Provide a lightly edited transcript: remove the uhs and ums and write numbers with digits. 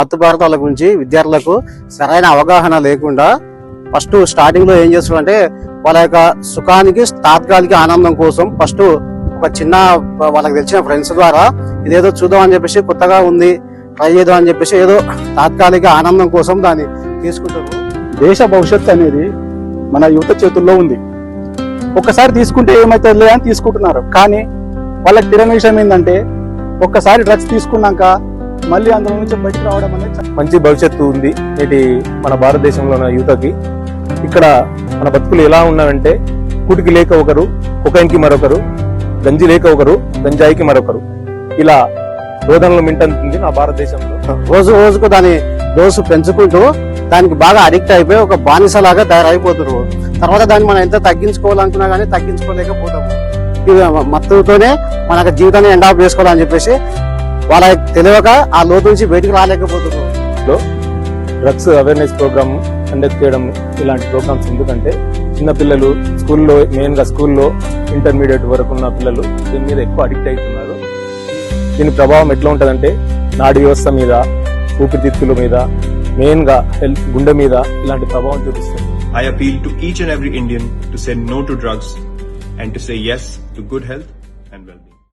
మత్తు పదార్థాల గురించి విద్యార్థులకు సరైన అవగాహన లేకుండా ఫస్ట్ స్టార్టింగ్ లో ఏం చేస్తారంటే వాళ్ళ యొక్క సుఖానికి తాత్కాలిక ఆనందం కోసం ఫస్ట్ ఒక చిన్న వాళ్ళకి తెలిసిన ఫ్రెండ్స్ ద్వారా ఇదేదో చూద్దాం అని చెప్పేసి కొత్తగా ఉంది ట్రై చేద్దాం అని చెప్పేసి ఏదో తాత్కాలిక ఆనందం కోసం దాన్ని తీసుకుంటారు. దేశ భవిష్యత్తు అనేది మన యువత చేతుల్లో ఉంది. ఒక్కసారి తీసుకుంటే ఏమైతుంది అని తీసుకుంటున్నారు. కానీ వాళ్ళకి తెలియని విషయం ఏంటంటే ఒక్కసారి డ్రగ్స్ తీసుకున్నాక మళ్ళీ అందులో నుంచి బయటకు రావడం అనేది మంచి భవిష్యత్తు ఉంది నేటి మన భారతదేశంలో ఉన్న యువతకి. ఇక్కడ మన బతుకులు ఎలా ఉన్నాయంటే కూటికి లేక ఒకరు, కొకైన్కి మరొకరు, గంజి లేక ఒకరు, గంజాయికి మరొకరు, ఇలా రోదనలు మింటుంది నా భారతదేశంలో. రోజు రోజుకు దాని డోసు పెంచుకుంటూ దానికి బాగా అడిక్ట్ అయిపోయి ఒక బానిసలాగా తయారైపోతున్నారు. తర్వాత దాన్ని మనం ఎంత తగ్గించుకోవాలనుకున్నా కానీ తగ్గించుకోలేకపోతాము. మత్తుతోనే మన జీవితాన్ని ఎండ్ ఆఫ్ చేసుకోవాలని చెప్పేసి వాళ్ళకి తెలియక ఆ లోతు నుంచి బయటకు రాలేకపోతున్నారు. డ్రగ్స్ అవేర్నెస్ ప్రోగ్రామ్ కండక్ట్ చేయడం ఇలాంటి ప్రోగ్రామ్స్ ఎందుకంటే చిన్నపిల్లలు స్కూల్లో, మెయిన్ గా స్కూల్లో ఇంటర్మీడియట్ వరకు ఉన్న పిల్లలు దీని మీద ఎక్కువ అడిక్ట్ అవుతున్నారు. దీని ప్రభావం ఎట్లా ఉంటదంటే నాడీ వ్యవస్థ మీద, ఊపిరితిత్తుల మీద, మెయిన్ గా హెల్త్, గుండె మీద ఇలాంటి ప్రభావం చూపిస్తుంది. I appeal to each and every Indian to say no to drugs and to say yes to good health and well-being.